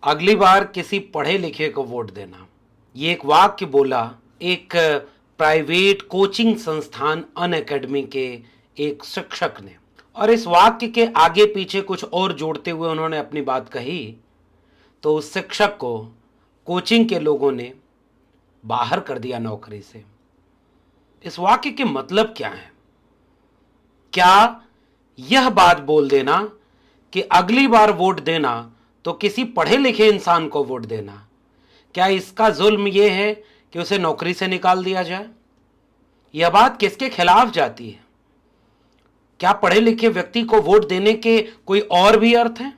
अगली बार किसी पढ़े लिखे को वोट देना, ये एक वाक्य बोला एक प्राइवेट कोचिंग संस्थान अनअकैडमी के एक शिक्षक ने। और इस वाक्य के आगे पीछे कुछ और जोड़ते हुए उन्होंने अपनी बात कही तो उस शिक्षक को कोचिंग के लोगों ने बाहर कर दिया नौकरी से। इस वाक्य के मतलब क्या है? क्या यह बात बोल देना कि अगली बार वोट देना तो किसी पढ़े लिखे इंसान को वोट देना, क्या इसका जुल्म यह है कि उसे नौकरी से निकाल दिया जाए? यह बात किसके खिलाफ जाती है? क्या पढ़े लिखे व्यक्ति को वोट देने के कोई और भी अर्थ हैं?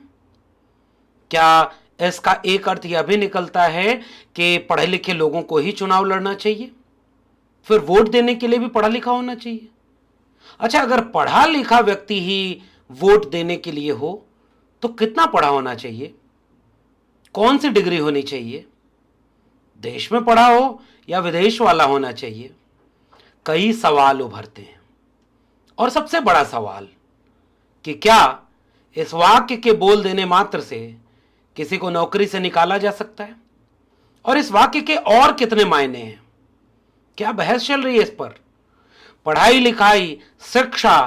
क्या इसका एक अर्थ यह भी निकलता है कि पढ़े लिखे लोगों को ही चुनाव लड़ना चाहिए? फिर वोट देने के लिए भी पढ़ा लिखा होना चाहिए? अच्छा, अगर पढ़ा लिखा व्यक्ति ही वोट देने के लिए हो तो कितना पढ़ा होना चाहिए? कौन सी डिग्री होनी चाहिए? देश में पढ़ा हो या विदेश वाला होना चाहिए? कई सवाल उभरते हैं। और सबसे बड़ा सवाल कि क्या इस वाक्य के बोल देने मात्र से किसी को नौकरी से निकाला जा सकता है? और इस वाक्य के और कितने मायने हैं? क्या बहस चल रही है इस पर? पढ़ाई लिखाई, शिक्षा,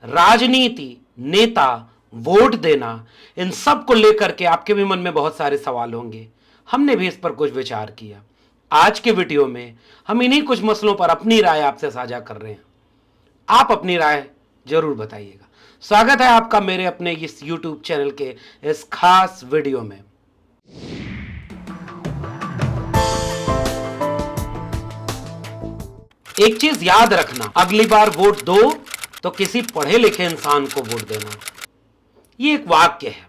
राजनीति, नेता, वोट देना, इन सब को लेकर के आपके भी मन में बहुत सारे सवाल होंगे। हमने भी इस पर कुछ विचार किया। आज के वीडियो में हम इन्हीं कुछ मसलों पर अपनी राय आपसे साझा कर रहे हैं। आप अपनी राय जरूर बताइएगा। स्वागत है आपका मेरे अपने इस YouTube चैनल के इस खास वीडियो में। एक चीज याद रखना, अगली बार वोट दो तो किसी पढ़े लिखे इंसान को वोट देना। ये एक वाक्य है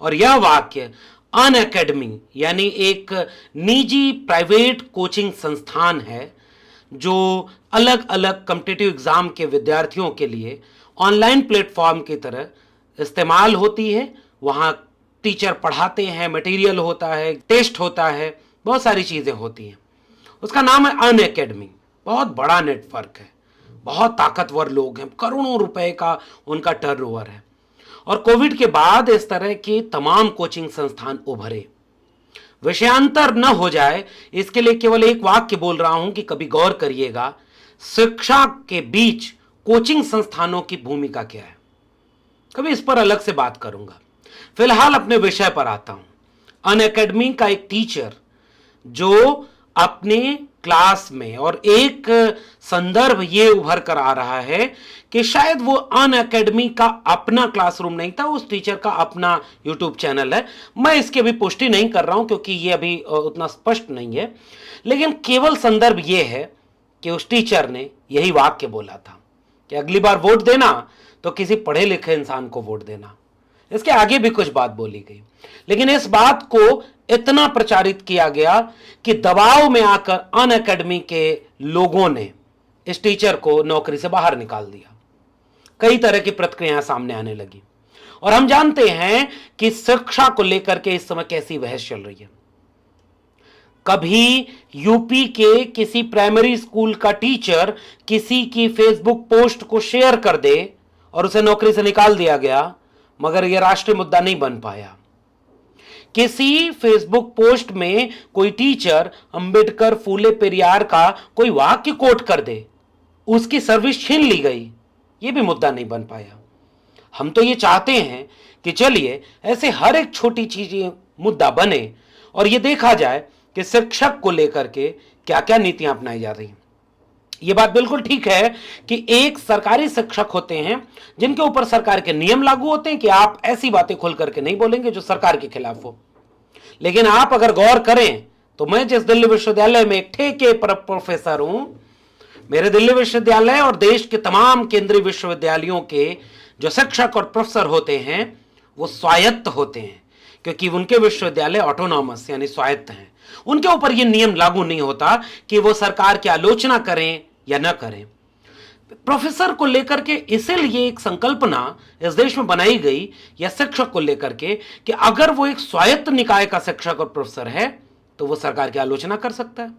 और यह वाक्य अनअकैडमी यानी एक निजी प्राइवेट कोचिंग संस्थान है जो अलग अलग कॉम्पिटिटिव एग्जाम के विद्यार्थियों के लिए ऑनलाइन प्लेटफॉर्म की तरह इस्तेमाल होती है। वहाँ टीचर पढ़ाते हैं, मटेरियल होता है, टेस्ट होता है, बहुत सारी चीज़ें होती हैं। उसका नाम है अनअकैडमी। बहुत बड़ा नेटवर्क है, बहुत ताकतवर लोग हैं, करोड़ों रुपए का उनका टर्नओवर है। और कोविड के बाद इस तरह के तमाम कोचिंग संस्थान उभरे। विषयांतर न हो जाए इसके लिए केवल एक वाक्य बोल रहा हूं कि कभी गौर करिएगा, शिक्षा के बीच कोचिंग संस्थानों की भूमिका क्या है। कभी इस पर अलग से बात करूंगा। फिलहाल अपने विषय पर आता हूं। अनअकैडमी का एक टीचर जो अपने क्लास में, और एक संदर्भ ये उभर कर आ रहा है कि शायद वो अनअकैडमी का अपना क्लासरूम नहीं था, उस टीचर का अपना यूट्यूब चैनल है। मैं इसकी अभी पुष्टि नहीं कर रहा हूं क्योंकि ये अभी उतना स्पष्ट नहीं है, लेकिन केवल संदर्भ ये है कि उस टीचर ने यही वाक्य बोला था कि अगली बार वोट देना तो किसी पढ़े लिखे इंसान को वोट देना। इसके आगे भी कुछ बात बोली गई, लेकिन इस बात को इतना प्रचारित किया गया कि दबाव में आकर अनअकैडमी के लोगों ने इस टीचर को नौकरी से बाहर निकाल दिया। कई तरह की प्रतिक्रियाएं सामने आने लगी और हम जानते हैं कि शिक्षा को लेकर के इस समय कैसी बहस चल रही है। कभी यूपी के किसी प्राइमरी स्कूल का टीचर किसी की फेसबुक पोस्ट को शेयर कर दे और उसे नौकरी से निकाल दिया गया, मगर यह राष्ट्रीय मुद्दा नहीं बन पाया। किसी फेसबुक पोस्ट में कोई टीचर अंबेडकर, फूले पेरियार का कोई वाक्य कोट कर दे, उसकी सर्विस छीन ली गई, यह भी मुद्दा नहीं बन पाया। हम तो ये चाहते हैं कि चलिए ऐसे हर एक छोटी चीज मुद्दा बने और यह देखा जाए कि शिक्षक को लेकर के क्या क्या नीतियां अपनाई जा रही हैं। यह बात बिल्कुल ठीक है कि एक सरकारी शिक्षक होते हैं जिनके ऊपर सरकार के नियम लागू होते हैं कि आप ऐसी बातें खोल करके नहीं बोलेंगे जो सरकार के खिलाफ हो। लेकिन आप अगर गौर करें तो मैं जिस दिल्ली विश्वविद्यालय में एक ठेके पर प्रोफेसर हूं, मेरे दिल्ली विश्वविद्यालय और देश के तमाम केंद्रीय विश्वविद्यालयों के जो शिक्षक और प्रोफेसर होते हैं वो स्वायत्त होते हैं, क्योंकि उनके विश्वविद्यालय ऑटोनॉमस यानी स्वायत्त हैं। उनके ऊपर यह नियम लागू नहीं होता कि वो सरकार की आलोचना करें या न करें। प्रोफेसर को लेकर के इसीलिए एक संकल्पना इस देश में बनाई गई, या शिक्षक को लेकर के, कि अगर वो एक स्वायत्त निकाय का शिक्षक और प्रोफेसर है तो वो सरकार की आलोचना कर सकता है,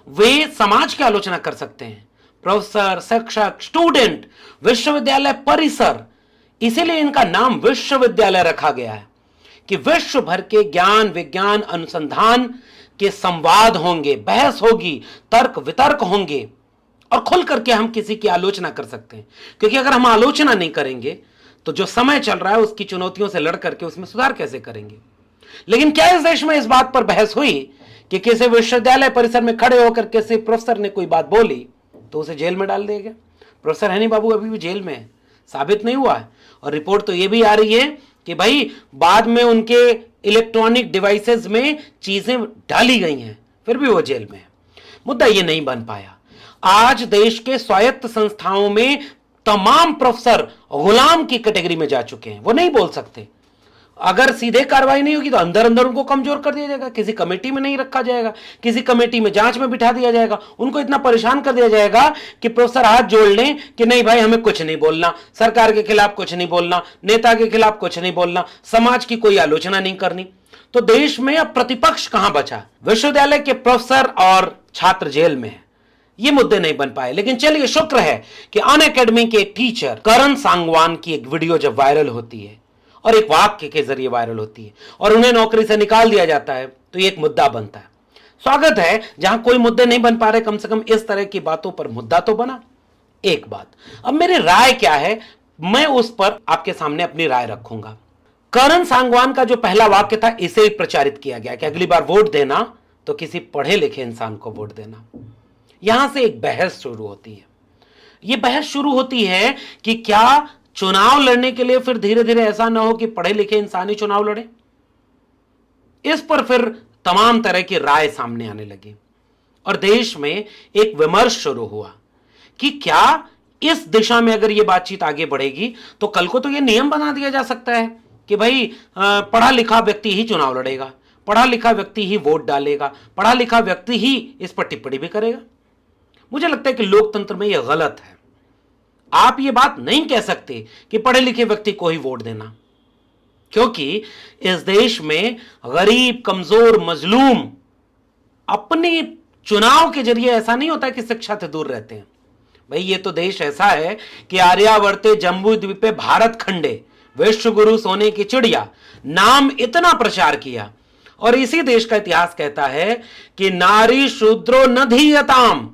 वे समाज की आलोचना कर सकते हैं। प्रोफेसर, शिक्षक, स्टूडेंट, विश्वविद्यालय परिसर, इसीलिए इनका नाम विश्वविद्यालय रखा गया है कि विश्व भर के ज्ञान विज्ञान अनुसंधान के संवाद होंगे, बहस होगी, तर्क वितर्क होंगे और खुल करके हम किसी की आलोचना कर सकते हैं। क्योंकि अगर हम आलोचना नहीं करेंगे तो जो समय चल रहा है उसकी चुनौतियों से लड़ करके उसमें सुधार कैसे करेंगे। लेकिन क्या इस देश में इस बात पर बहस हुई कि किसी विश्वविद्यालय परिसर में खड़े होकर किसी प्रोफेसर ने कोई बात बोली तो उसे जेल में डाल दिया गया? प्रोफेसर हनी बाबू अभी भी जेल में है, साबित नहीं हुआ है। और रिपोर्ट तो यह भी आ रही है कि भाई बाद में उनके इलेक्ट्रॉनिक डिवाइसेस में चीजें डाली गई हैं, फिर भी वो जेल में है। मुद्दा ये नहीं बन पाया। आज देश के स्वायत्त संस्थाओं में तमाम प्रोफेसर गुलाम की कैटेगरी में जा चुके हैं, वो नहीं बोल सकते। अगर सीधे कार्रवाई नहीं होगी तो अंदर अंदर उनको कमजोर कर दिया जाएगा, किसी कमेटी में नहीं रखा जाएगा, किसी कमेटी में जांच में बिठा दिया जाएगा, उनको इतना परेशान कर दिया जाएगा कि प्रोफेसर हाथ जोड़ लें कि नहीं भाई हमें कुछ नहीं बोलना, सरकार के खिलाफ कुछ नहीं बोलना, नेता के खिलाफ कुछ नहीं बोलना, समाज की कोई आलोचना नहीं करनी। तो देश में अब प्रतिपक्ष कहां बचा? विश्वविद्यालय के प्रोफेसर और छात्र जेल में है, ये मुद्दे नहीं बन पाए। लेकिन चलिए शुक्र है कि अन अकेडमी के एक टीचर करण सांगवान की एक वीडियो जब वायरल होती है और एक वाक्य के जरिए वायरल होती है और उन्हें नौकरी से निकाल दिया जाता है तो ये एक मुद्दा बनता है। स्वागत है, जहां कोई मुद्दे नहीं बन पा रहे कम से कम इस तरह की बातों पर मुद्दा तो बना। एक बात, अब मेरी राय क्या है मैं उस पर आपके सामने अपनी राय रखूंगा। करण सांगवान का जो पहला वाक्य था इसे ही प्रचारित किया गया कि अगली बार वोट देना तो किसी पढ़े लिखे इंसान को वोट देना। यहां से एक बहस शुरू होती है। यह बहस शुरू होती है कि क्या चुनाव लड़ने के लिए फिर धीरे धीरे ऐसा ना हो कि पढ़े लिखे इंसान ही चुनाव लड़े। इस पर फिर तमाम तरह की राय सामने आने लगी और देश में एक विमर्श शुरू हुआ कि क्या इस दिशा में अगर यह बातचीत आगे बढ़ेगी तो कल को तो यह नियम बना दिया जा सकता है कि भाई पढ़ा लिखा व्यक्ति ही चुनाव लड़ेगा, पढ़ा लिखा व्यक्ति ही वोट डालेगा, पढ़ा लिखा व्यक्ति ही इस पर टिप्पणी भी करेगा। मुझे लगता है कि लोकतंत्र में यह गलत है। आप यह बात नहीं कह सकते कि पढ़े लिखे व्यक्ति को ही वोट देना, क्योंकि इस देश में गरीब कमजोर मजलूम अपने चुनाव के जरिए ऐसा नहीं होता कि शिक्षा से दूर रहते हैं। भाई ये तो देश ऐसा है कि आर्यावर्ते जम्बू द्वीपे भारत खंडे विश्व गुरु सोने की चिड़िया नाम इतना प्रचार किया और इसी देश का इतिहास कहता है कि नारी शूद्रो न धीयताम,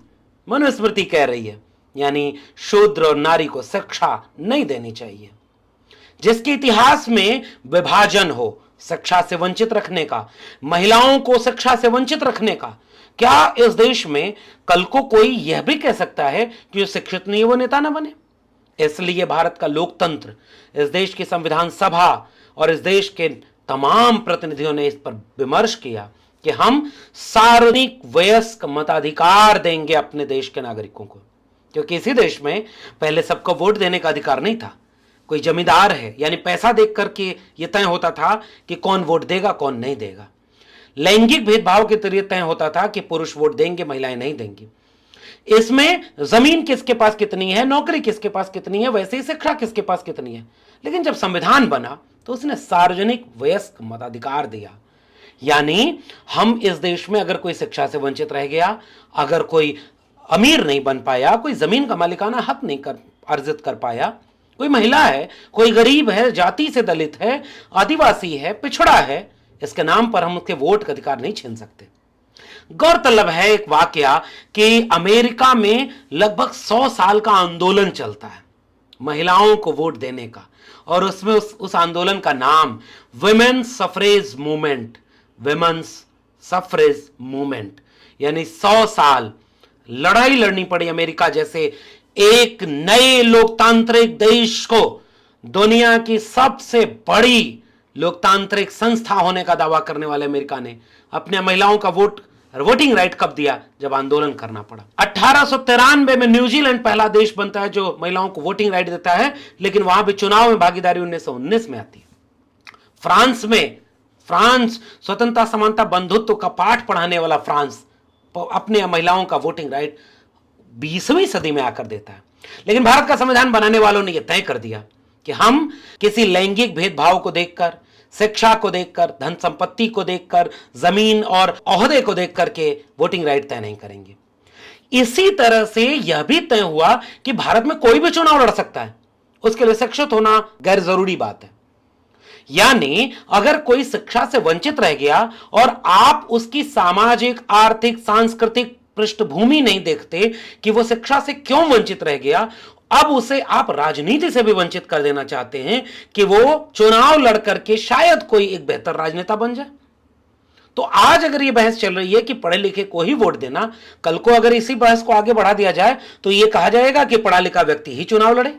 मनुस्मृति कह रही है, यानी शूद्र और नारी को शिक्षा नहीं देनी चाहिए। जिसके इतिहास में विभाजन हो, शिक्षा से वंचित रखने का, महिलाओं को शिक्षा से वंचित रखने का, क्या इस देश में कल को कोई यह भी कह सकता है कि जो शिक्षित नहीं है वो नेता ना बने? इसलिए भारत का लोकतंत्र, इस देश की संविधान सभा और इस देश के तमाम प्रतिनिधियों ने इस पर विमर्श किया कि हम सार्वजनिक वयस्क मताधिकार देंगे अपने देश के नागरिकों को। क्योंकि इसी देश में पहले सबको वोट देने का अधिकार नहीं था। कोई जमींदार है यानी पैसा देख करके यह तय होता था कि कौन वोट देगा कौन नहीं देगा। लैंगिक भेदभाव के जरिए तय होता था कि पुरुष वोट देंगे महिलाएं नहीं देंगी। इसमें जमीन किसके पास कितनी है, नौकरी किसके पास कितनी है, वैसे ही शिक्षा किसके पास कितनी है। लेकिन जब संविधान बना तो उसने सार्वजनिक वयस्क मताधिकार दिया, यानी हम इस देश में अगर कोई शिक्षा से वंचित रह गया, अगर कोई अमीर नहीं बन पाया, कोई जमीन का मालिकाना हक नहीं अर्जित कर पाया, कोई महिला है, कोई गरीब है, जाति से दलित है, आदिवासी है, पिछड़ा है, इसके नाम पर हम उसके वोट का अधिकार नहीं छीन सकते। गौरतलब है एक वाकया कि अमेरिका में लगभग 100 साल का आंदोलन चलता है महिलाओं को वोट देने का, और उसमें उस आंदोलन का नाम women's suffrage movement, women's suffrage movement, यानी 100 साल लड़ाई लड़नी पड़ी अमेरिका जैसे एक नए लोकतांत्रिक देश को दुनिया की सबसे बड़ी लोकतांत्रिक संस्था होने का दावा करने वाले अमेरिका ने अपने महिलाओं का वोटिंग राइट कब दिया? जब आंदोलन करना पड़ा। 1893 में न्यूजीलैंड पहला देश बनता है जो महिलाओं को वोटिंग राइट देता है, लेकिन वहां भी चुनाव में भागीदारी 1919 में आती है। फ्रांस स्वतंत्रता समानता बंधुत्व का पाठ पढ़ाने वाला फ्रांस अपने महिलाओं का वोटिंग राइट 20वीं सदी में आकर देता है। लेकिन भारत का संविधान बनाने वालों ने यह तय कर दिया कि हम किसी लैंगिक भेदभाव को देखकर, शिक्षा को देखकर, धन संपत्ति को देखकर, जमीन और ओहदे को देख करके वोटिंग राइट तय नहीं करेंगे। इसी तरह से यह भी तय हुआ कि भारत में कोई भी चुनाव लड़ सकता है, उसके लिए शिक्षित होना गैर जरूरी बात है। यानी अगर कोई शिक्षा से वंचित रह गया और आप उसकी सामाजिक, आर्थिक, सांस्कृतिक पृष्ठभूमि नहीं देखते कि वो शिक्षा से क्यों वंचित रह गया, अब उसे आप राजनीति से भी वंचित कर देना चाहते हैं कि वो चुनाव लड़ करके शायद कोई एक बेहतर राजनेता बन जाए। तो आज अगर ये बहस चल रही है कि पढ़े लिखे को ही वोट देना, कल को अगर इसी बहस को आगे बढ़ा दिया जाए तो ये कहा जाएगा कि पढ़ा लिखा व्यक्ति ही चुनाव लड़े,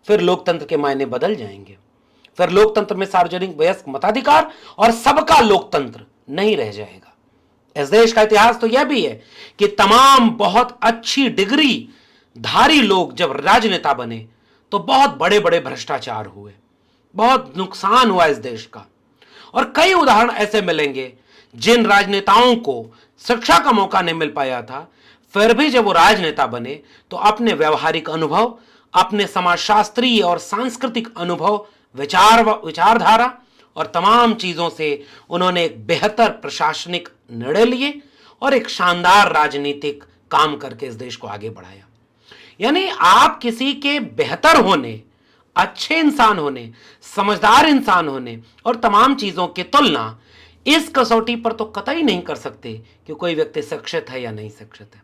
फिर लोकतंत्र के मायने बदल जाएंगे। फिर लोकतंत्र में सार्वजनिक वयस्क मताधिकार और सबका लोकतंत्र नहीं रह जाएगा। इस देश का इतिहास तो यह भी है कि तमाम बहुत अच्छी डिग्री धारी लोग जब राजनेता बने तो बहुत बड़े बड़े भ्रष्टाचार हुए, बहुत नुकसान हुआ इस देश का। और कई उदाहरण ऐसे मिलेंगे जिन राजनेताओं को शिक्षा का मौका नहीं मिल पाया था, फिर भी जब वो राजनेता बने तो अपने व्यवहारिक अनुभव, अपने समाजशास्त्रीय और सांस्कृतिक अनुभव, विचारधारा और तमाम चीजों से उन्होंने एक बेहतर प्रशासनिक निर्णय लिए और एक शानदार राजनीतिक काम करके इस देश को आगे बढ़ाया। यानी आप किसी के बेहतर होने, अच्छे इंसान होने, समझदार इंसान होने और तमाम चीजों की तुलना इस कसौटी पर तो कतई नहीं कर सकते कि कोई व्यक्ति शिक्षित है या नहीं शिक्षित है।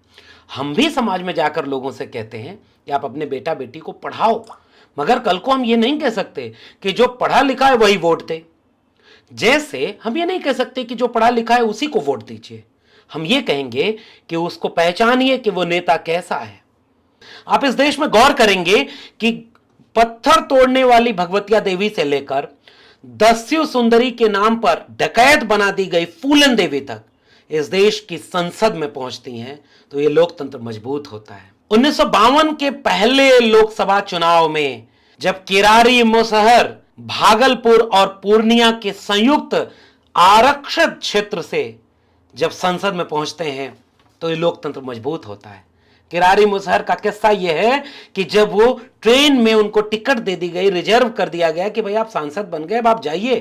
हम भी समाज में जाकर लोगों से कहते हैं कि आप अपने बेटा बेटी को पढ़ाओ, मगर कल को हम ये नहीं कह सकते कि जो पढ़ा लिखा है वही वोट दे। जैसे हम ये नहीं कह सकते कि जो पढ़ा लिखा है उसी को वोट दीजिए। हम ये कहेंगे कि उसको पहचानिए कि वो नेता कैसा है। आप इस देश में गौर करेंगे कि पत्थर तोड़ने वाली भगवतिया देवी से लेकर दस्यु सुंदरी के नाम पर डकैत बना दी गई फूलन देवी तक इस देश की संसद में पहुंचती हैं, तो यह लोकतंत्र मजबूत होता है। 1952 के पहले लोकसभा चुनाव में जब किरारी मुसहर भागलपुर और पूर्णिया के संयुक्त आरक्षित क्षेत्र से जब संसद में पहुंचते हैं तो ये लोकतंत्र मजबूत होता है। किरारी मुसहर का किस्सा यह है कि जब वो ट्रेन में उनको टिकट दे दी गई, रिजर्व कर दिया गया कि भाई आप सांसद बन गए, अब आप जाइए,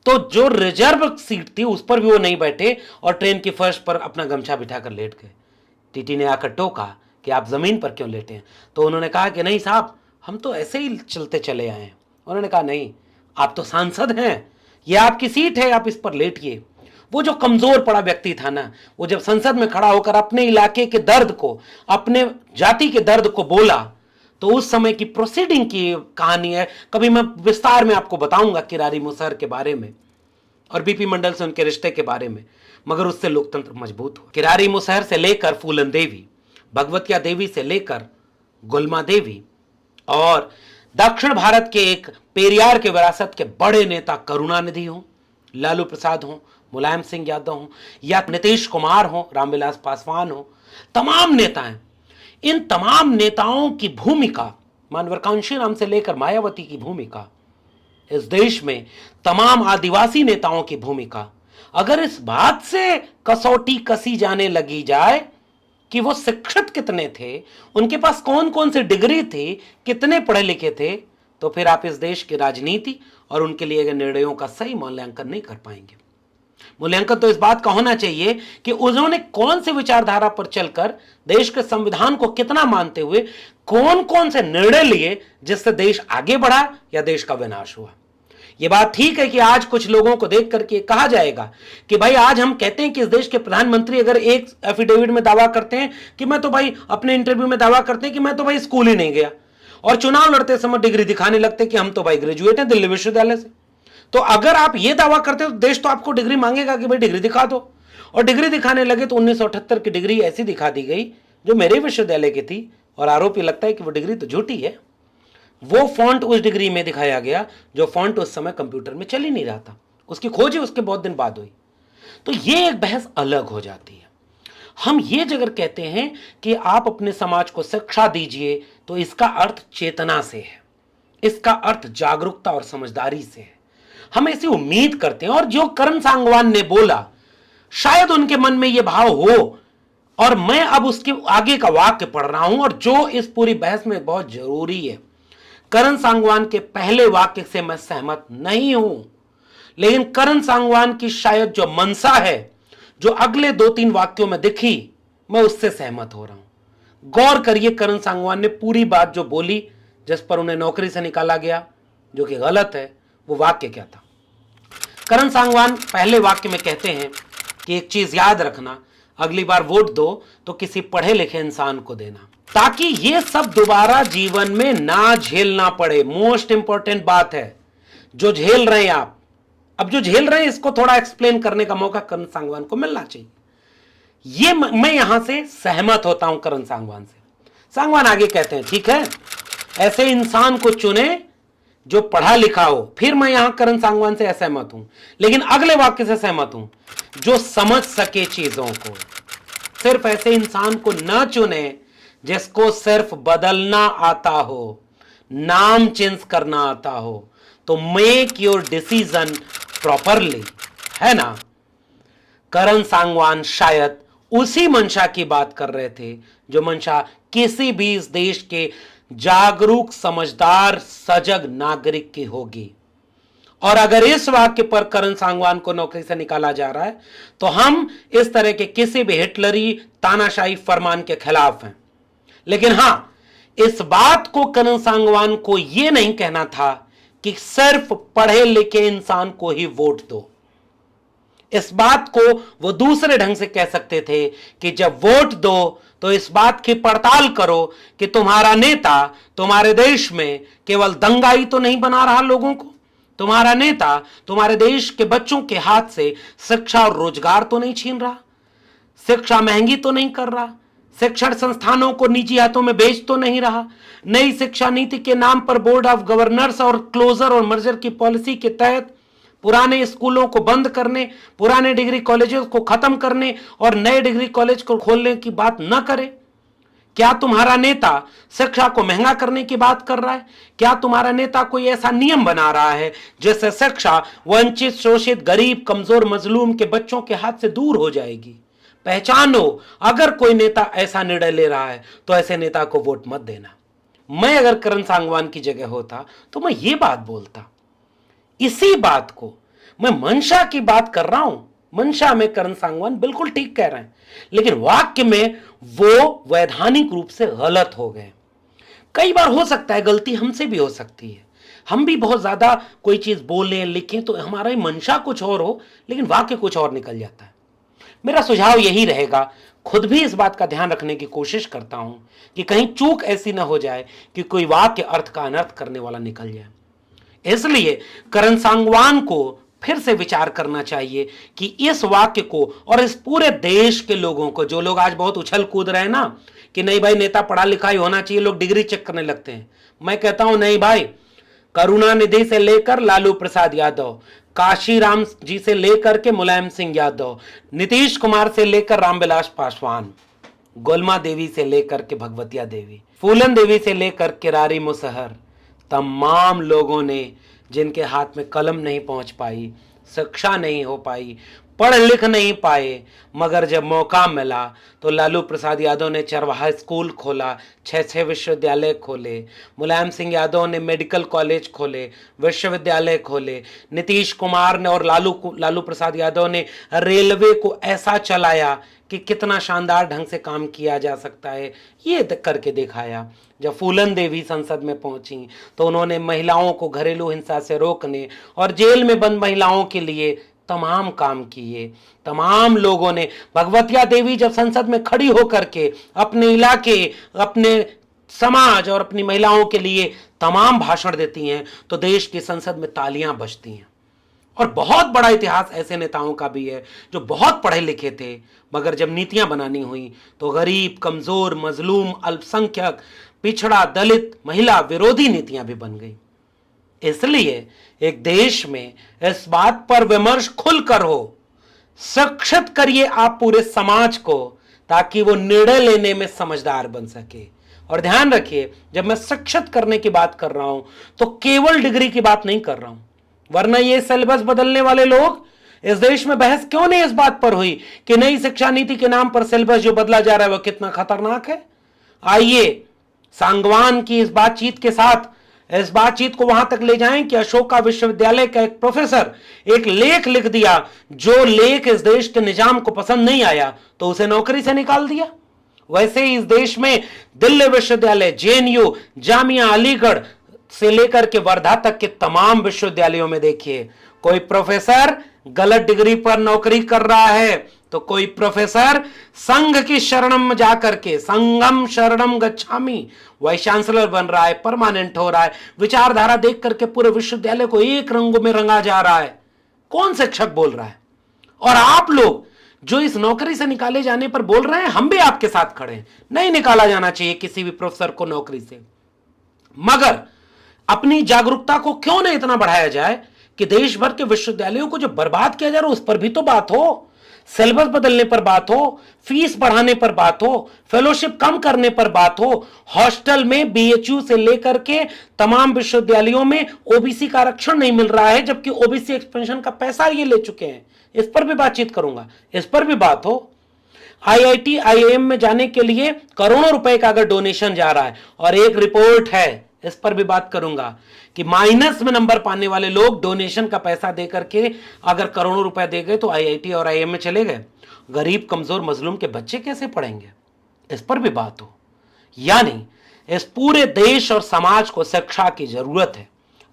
तो जो रिजर्व सीट थी उस पर भी वो नहीं बैठे और ट्रेन की फर्श पर अपना गमछा बिठाकर लेट गए। टीटी ने आकर टोका कि आप जमीन पर क्यों लेटे हैं, तो उन्होंने कहा कि नहीं साहब, हम तो ऐसे ही चलते चले आए हैं। उन्होंने कहा नहीं, आप तो सांसद हैं, ये आपकी सीट है, आप इस पर लेटिए। वो जो कमजोर पड़ा व्यक्ति था ना, वो जब संसद में खड़ा होकर अपने इलाके के दर्द को, अपने जाति के दर्द को बोला, तो उस समय की प्रोसीडिंग की कहानी है, कभी मैं विस्तार में आपको बताऊंगा किरारी मुसहर के बारे में और बीपी मंडल से उनके रिश्ते के बारे में, मगर उससे लोकतंत्र मजबूत हुआ। किरारी मुसहर से लेकर फूलन देवी, भगवतिया देवी से लेकर गुलमा देवी और दक्षिण भारत के एक पेरियार के विरासत के बड़े नेता करुणानिधि हों, लालू प्रसाद हों, मुलायम सिंह यादव हों या नीतीश कुमार हों, रामविलास पासवान हों, तमाम नेता हैं। इन तमाम नेताओं की भूमिका, मानवर कांशीराम से लेकर मायावती की भूमिका, इस देश में तमाम आदिवासी नेताओं की भूमिका, अगर इस बात से कसौटी कसी जाने लगी जाए कि वो शिक्षित कितने थे, उनके पास कौन कौन सी डिग्री थी, कितने पढ़े लिखे थे, तो फिर आप इस देश की राजनीति और उनके लिए गए निर्णयों का सही मूल्यांकन नहीं कर पाएंगे। मूल्यांकन तो इस बात का होना चाहिए कि उन्होंने कौन सी विचारधारा पर चलकर देश के संविधान को कितना मानते हुए कौन कौन से निर्णय लिए जिससे देश आगे बढ़ा या देश का विनाश हुआ। यह बात ठीक है कि आज कुछ लोगों को देख करके कहा जाएगा कि भाई आज हम कहते हैं कि इस देश के प्रधानमंत्री अगर एक एफिडेविट में दावा करते हैं कि मैं तो भाई अपने इंटरव्यू में दावा करते हैं कि मैं तो भाई स्कूल ही नहीं गया, और चुनाव लड़ते समय डिग्री दिखाने लगते कि हम तो भाई ग्रेजुएट हैं दिल्ली विश्वविद्यालय से, तो अगर आप ये दावा करते हो तो देश तो आपको डिग्री मांगेगा कि भाई डिग्री दिखा दो। और डिग्री दिखाने लगे तो 1978 की डिग्री ऐसी दिखा दी गई जो मेरे विश्वविद्यालय की थी, और आरोप ये लगता है कि वो डिग्री तो झूठी है। वो फॉन्ट उस डिग्री में दिखाया गया जो फॉन्ट उस समय कंप्यूटर में चल ही नहीं रहा था, उसकी खोज ही उसके बहुत दिन बाद हुई। तो ये एक बहस अलग हो जाती है। हम ये जगह कहते हैं कि आप अपने समाज को शिक्षा दीजिए, तो इसका अर्थ चेतना से है, इसका अर्थ जागरूकता और समझदारी से है। हम ऐसी उम्मीद करते हैं, और जो करण सांगवान ने बोला शायद उनके मन में यह भाव हो, और मैं अब उसके आगे का वाक्य पढ़ रहा हूं और जो इस पूरी बहस में बहुत जरूरी है। करण सांगवान के पहले वाक्य से मैं सहमत नहीं हूं, लेकिन करण सांगवान की शायद जो मंशा है जो अगले 2-3 वाक्यों में दिखी, मैं उससे सहमत हो रहा हूं। गौर करिए, करण सांगवान ने पूरी बात जो बोली जिस पर उन्हें नौकरी से निकाला गया, जो कि गलत है, वो वाक्य क्या था? करण सांगवान पहले वाक्य में कहते हैं कि एक चीज याद रखना, अगली बार वोट दो तो किसी पढ़े लिखे इंसान को देना, ताकि ये सब दोबारा जीवन में ना झेलना पड़े। मोस्ट इंपॉर्टेंट बात है, जो झेल रहे हैं आप, अब जो झेल रहे हैं इसको थोड़ा एक्सप्लेन करने का मौका करण सांगवान को मिलना चाहिए। ये मैं यहां से सहमत होता हूं करण सांगवान से। सांगवान आगे कहते हैं, ठीक है, ऐसे इंसान को चुने जो पढ़ा लिखा हो। फिर मैं यहां करण सांगवान से असहमत हूं, लेकिन अगले वाक्य से सहमत हूं, जो समझ सके चीजों को। सिर्फ ऐसे इंसान को न चुने जिसको सिर्फ बदलना आता हो, नाम चेंज करना आता हो। तो मेक योर डिसीजन प्रॉपरली, है ना। करण सांगवान शायद उसी मंशा की बात कर रहे थे जो मंशा किसी भी इस देश के जागरूक, समझदार, सजग नागरिक की होगी। और अगर इस वाक्य पर करण सांगवान को नौकरी से निकाला जा रहा है तो हम इस तरह के किसी भी हिटलरी तानाशाही फरमान के खिलाफ हैं। लेकिन हां, इस बात को करण सांगवान को यह नहीं कहना था कि सिर्फ पढ़े लिखे इंसान को ही वोट दो। इस बात को वो दूसरे ढंग से कह सकते थे कि जब वोट दो तो इस बात की पड़ताल करो कि तुम्हारा नेता तुम्हारे देश में केवल दंगाई तो नहीं बना रहा लोगों को, तुम्हारा नेता तुम्हारे देश के बच्चों के हाथ से शिक्षा और रोजगार तो नहीं छीन रहा, शिक्षा महंगी तो नहीं कर रहा, शिक्षण संस्थानों को निजी हाथों में बेच तो नहीं रहा, नई शिक्षा नीति के नाम पर बोर्ड ऑफ गवर्नर्स और क्लोजर और मर्जर की पॉलिसी के तहत पुराने स्कूलों को बंद करने, पुराने डिग्री कॉलेजेस को खत्म करने और नए डिग्री कॉलेज को खोलने की बात न करे। क्या तुम्हारा नेता शिक्षा को महंगा करने की बात कर रहा है? क्या तुम्हारा नेता कोई ऐसा नियम बना रहा है जिससे शिक्षा वंचित, शोषित, गरीब, कमजोर, मजलूम के बच्चों के हाथ से दूर हो जाएगी? पहचानो, अगर कोई नेता ऐसा निर्णय ले रहा है तो ऐसे नेता को वोट मत देना। मैं अगर करण सांगवान की जगह होता तो मैं ये बात बोलता। इसी बात को मैं मंशा की बात कर रहा हूं, मंशा में करण सांगवान बिल्कुल ठीक कह रहे हैं, लेकिन वाक्य में वो वैधानिक रूप से गलत हो गए। कई बार हो सकता है गलती हमसे भी हो सकती है, हम भी बहुत ज्यादा कोई चीज बोलें लिखें तो हमारा मंशा कुछ और हो लेकिन वाक्य कुछ और निकल जाता है। मेरा सुझाव यही रहेगा, खुद भी इस बात का ध्यान रखने की कोशिश करता हूं कि कहीं चूक ऐसी ना हो जाए कि कोई वाक्य अर्थ का अनर्थ करने वाला निकल जाए। इसलिए करण सांगवान को फिर से विचार करना चाहिए कि इस वाक्य को और इस पूरे देश के लोगों को, जो लोग आज बहुत उछल कूद रहे हैं ना कि नहीं भाई नेता पढ़ा लिखा ही होना चाहिए, लोग डिग्री चेक करने लगते हैं। मैं कहता हूं नहीं भाई, करुणानिधि से लेकर लालू प्रसाद यादव, काशीराम जी से लेकर के मुलायम सिंह यादव, नीतीश कुमार से लेकर रामविलास पासवान, गोलमा देवी से लेकर के भगवतिया देवी, फूलन देवी से लेकर किरारी मुसहर, तमाम लोगों ने जिनके हाथ में कलम नहीं पहुंच पाई, शिक्षा नहीं हो पाई, पढ़ लिख नहीं पाए, मगर जब मौका मिला तो लालू प्रसाद यादव ने चरवाहा स्कूल खोला, 6 विश्वविद्यालय खोले, मुलायम सिंह यादव ने मेडिकल कॉलेज खोले, विश्वविद्यालय खोले, नीतीश कुमार ने और लालू प्रसाद यादव ने रेलवे को ऐसा चलाया कि कितना शानदार ढंग से काम किया जा सकता है ये करके दिखाया। जब फूलन देवी संसद में पहुंची तो उन्होंने महिलाओं को घरेलू हिंसा से रोकने और जेल में बंद महिलाओं के लिए तमाम काम किए। तमाम लोगों ने, भगवतिया देवी जब संसद में खड़ी होकर के अपने इलाके, अपने समाज और अपनी महिलाओं के लिए तमाम भाषण देती हैं तो देश की संसद में तालियां बजती हैं। और बहुत बड़ा इतिहास ऐसे नेताओं का भी है जो बहुत पढ़े लिखे थे, मगर जब नीतियां बनानी हुई तो गरीब, कमजोर, मजलूम, अल्पसंख्यक, पिछड़ा, दलित, महिला विरोधी नीतियां भी बन गई। इसलिए एक देश में इस बात पर विमर्श खुलकर हो, शिक्षित करिए आप पूरे समाज को ताकि वो निर्णय लेने में समझदार बन सके। और ध्यान रखिए, जब मैं शिक्षित करने की बात कर रहा हूं तो केवल डिग्री की बात नहीं कर रहा हूं, वरना ये सिलेबस बदलने वाले लोग, इस देश में बहस क्यों नहीं इस बात पर हुई कि नई शिक्षा नीति के नाम पर सिलेबस जो बदला जा रहा है वो कितना खतरनाक है। आइए सांगवान की इस बातचीत के साथ इस बातचीत को वहां तक ले जाएं कि अशोका विश्वविद्यालय का एक प्रोफेसर एक लेख लिख दिया, जो लेख इस देश के निजाम को पसंद नहीं आया तो उसे नौकरी से निकाल दिया। वैसे ही इस देश में दिल्ली विश्वविद्यालय, जेएनयू, जामिया अलीगढ़, से लेकर के वर्धा तक के तमाम विश्वविद्यालयों में देखिए, कोई प्रोफेसर गलत डिग्री पर नौकरी कर रहा है तो कोई प्रोफेसर संघ की शरणम में जाकर के संगम शरणम गच्छामि वाइस चांसलर बन रहा है, परमानेंट हो रहा है। विचारधारा देख करके पूरे विश्वविद्यालय को एक रंगों में रंगा जा रहा है। कौन शिक्षक बोल रहा है? और आप लोग जो इस नौकरी से निकाले जाने पर बोल रहे हैं, हम भी आपके साथ खड़े हैं। नहीं निकाला जाना चाहिए किसी भी प्रोफेसर को नौकरी से, मगर अपनी जागरूकता को क्यों नहीं इतना बढ़ाया जाए कि देश भर के विश्वविद्यालयों को जो बर्बाद किया जा रहा है उस पर भी तो बात हो, सिलेबस बदलने पर बात हो, फीस बढ़ाने पर बात हो, फेलोशिप कम करने पर बात हो, हॉस्टल में बीएचयू से लेकर के तमाम विश्वविद्यालयों में ओबीसी का आरक्षण नहीं मिल रहा है, जबकि ओबीसी एक्सपेंशन का पैसा ये ले चुके हैं। इस पर भी बातचीत करूंगा, इस पर भी बात हो। आईआईटी आईआईएम में जाने के लिए करोड़ों रुपए का अगर डोनेशन जा रहा है, और एक रिपोर्ट है, इस पर भी बात करूंगा कि माइनस में नंबर पाने वाले लोग डोनेशन का पैसा देकर के अगर करोड़ों रुपए दे गए तो आईआईटी और आईआईएम में चले गए, गरीब कमजोर मजलूम के बच्चे कैसे पढ़ेंगे? इस पर भी बात हो। यानी इस पूरे देश और समाज को शिक्षा की जरूरत है,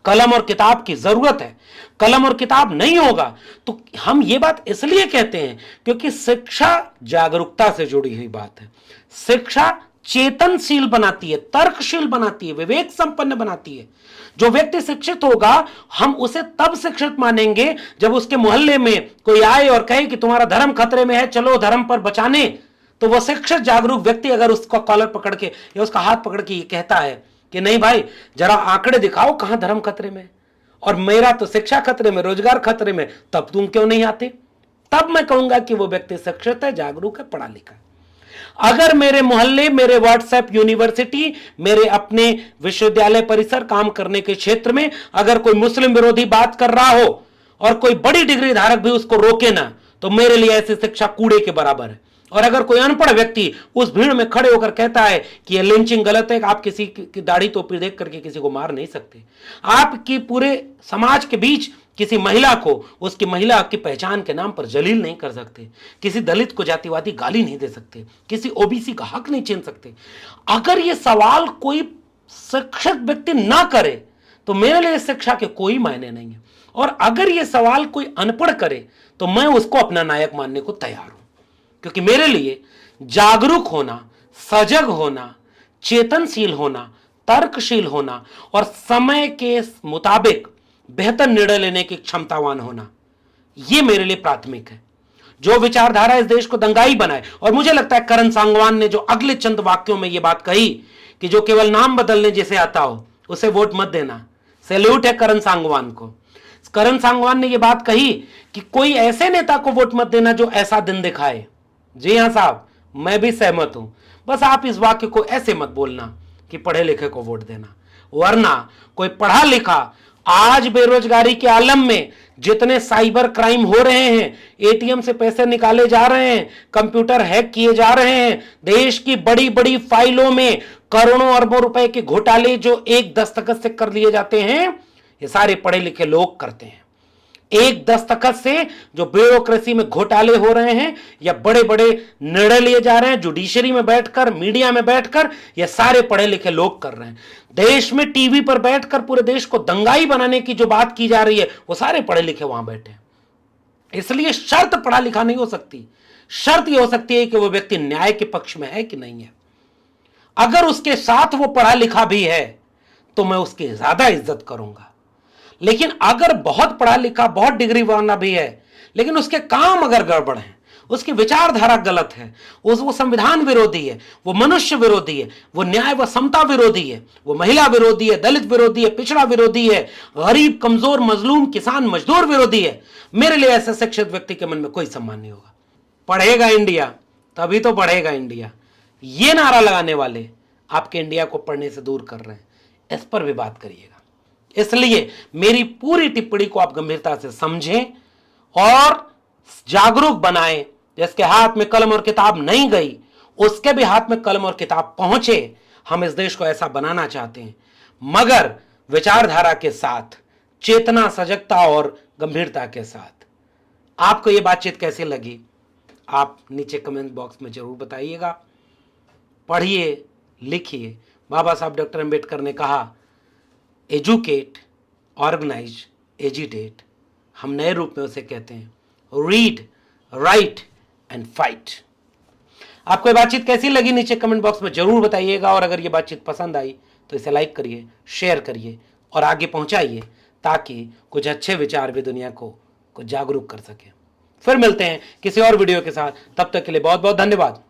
कलम और किताब की जरूरत है। कलम और किताब नहीं होगा तो हम ये बात इसलिए कहते हैं क्योंकि शिक्षा जागरूकता से जुड़ी हुई बात है। शिक्षा चेतनशील बनाती है, तर्कशील बनाती है, विवेक संपन्न बनाती है। जो व्यक्ति शिक्षित होगा हम उसे तब शिक्षित मानेंगे जब उसके मोहल्ले में कोई आए और कहे कि तुम्हारा धर्म खतरे में है, चलो धर्म पर बचाने। तो वह शिक्षित जागरूक व्यक्ति अगर उसका कॉलर पकड़ के या उसका हाथ पकड़ के ये कहता है कि नहीं भाई जरा आंकड़े दिखाओ कहां धर्म खतरे में, और मेरा तो शिक्षा खतरे में, रोजगार खतरे में, तब तुम क्यों नहीं आते? तब मैं कहूंगा कि वो व्यक्ति शिक्षित है, जागरूक है, पढ़ा लिखा है। अगर मेरे मोहल्ले, मेरे व्हाट्सएप यूनिवर्सिटी, मेरे अपने विश्वविद्यालय परिसर, काम करने के क्षेत्र में अगर कोई मुस्लिम विरोधी बात कर रहा हो और कोई बड़ी डिग्री धारक भी उसको रोके ना, तो मेरे लिए ऐसी शिक्षा कूड़े के बराबर है। और अगर कोई अनपढ़ व्यक्ति उस भीड़ में खड़े होकर कहता है कि यह लिंचिंग गलत है, आप किसी की दाढ़ी टोपी देख करके किसी को मार नहीं सकते, आपकी पूरे समाज के बीच किसी महिला को उसकी महिला की पहचान के नाम पर जलील नहीं कर सकते, किसी दलित को जातिवादी गाली नहीं दे सकते, किसी ओबीसी का हक नहीं छीन सकते। अगर यह सवाल कोई शिक्षित व्यक्ति ना करे तो मेरे लिए शिक्षा के कोई मायने नहीं है, और अगर यह सवाल कोई अनपढ़ करे तो मैं उसको अपना नायक मानने को तैयार हूं। क्योंकि मेरे लिए जागरूक होना, सजग होना, चेतनशील होना, तर्कशील होना और समय के मुताबिक बेहतर निर्णय लेने की क्षमतावान होना, यह मेरे लिए प्राथमिक है। जो विचारधारा इस देश को दंगाई बनाए, और मुझे लगता है करण सांगवान ने जो अगले चंद वाक्यों में यह बात कही कि जो केवल नाम बदलने जैसे आता हो उसे वोट मत देना, सैल्यूट है करण सांगवान को। करण सांगवान ने यह बात कही कि कोई ऐसे नेता को वोट मत देना जो ऐसा दिन दिखाए। जी हां साहब, मैं भी सहमत हूं। बस आप इस वाक्य को ऐसे मत बोलना कि पढ़े लिखे को वोट देना, वरना कोई पढ़ा लिखा आज बेरोजगारी के आलम में जितने साइबर क्राइम हो रहे हैं, एटीएम से पैसे निकाले जा रहे हैं, कंप्यूटर हैक किए जा रहे हैं, देश की बड़ी बड़ी फाइलों में करोड़ों अरबों रुपए के घोटाले जो एक दस्तखत से कर लिए जाते हैं, ये सारे पढ़े लिखे लोग करते हैं। एक दस्तखत से जो ब्यूरोक्रेसी में घोटाले हो रहे हैं या बड़े बड़े निर्णय लिए जा रहे हैं जुडिशरी में बैठकर, मीडिया में बैठकर, ये सारे पढ़े लिखे लोग कर रहे हैं। देश में टीवी पर बैठकर पूरे देश को दंगाई बनाने की जो बात की जा रही है वो सारे पढ़े लिखे वहां बैठे हैं। इसलिए शर्त पढ़ा लिखा नहीं हो सकती, शर्त यह हो सकती है कि वो व्यक्ति न्याय के पक्ष में है कि नहीं है। अगर उसके साथ वो पढ़ा लिखा भी है तो मैं उसकी ज्यादा इज्जत करूंगा। लेकिन अगर बहुत पढ़ा लिखा, बहुत डिग्री वाला भी है, लेकिन उसके काम अगर गड़बड़ है, उसकी विचारधारा गलत है, वो संविधान विरोधी है, वो मनुष्य विरोधी है, वो न्याय व समता विरोधी है, वो महिला विरोधी है, दलित विरोधी है, पिछड़ा विरोधी है, गरीब कमजोर मजलूम किसान मजदूर विरोधी है, मेरे लिए ऐसे शिक्षित व्यक्ति के मन में कोई सम्मान नहीं होगा। पढ़ेगा इंडिया तभी तो बढ़ेगा इंडिया, ये नारा लगाने वाले आपके इंडिया को पढ़ने से दूर कर रहे हैं। इस पर भी बात करिएगा। इसलिए मेरी पूरी टिप्पणी को आप गंभीरता से समझें और जागरूक बनाएं। जिसके हाथ में कलम और किताब नहीं गई उसके भी हाथ में कलम और किताब पहुंचे। हम इस देश को ऐसा बनाना चाहते हैं, मगर विचारधारा के साथ, चेतना, सजगता और गंभीरता के साथ। आपको यह बातचीत कैसी लगी आप नीचे कमेंट बॉक्स में जरूर बताइएगा। पढ़िए, लिखिए। बाबा साहब डॉक्टर अंबेडकर ने कहा एजुकेट, ऑर्गेनाइज, एजिटेट, हम नए रूप में उसे कहते हैं रीड, राइट एंड फाइट। आपको ये बातचीत कैसी लगी नीचे कमेंट बॉक्स में जरूर बताइएगा, और अगर ये बातचीत पसंद आई तो इसे लाइक करिए, शेयर करिए और आगे पहुंचाइए, ताकि कुछ अच्छे विचार भी दुनिया को जागरूक कर सके। फिर मिलते हैं किसी और वीडियो के साथ, तब तक के लिए बहुत बहुत धन्यवाद।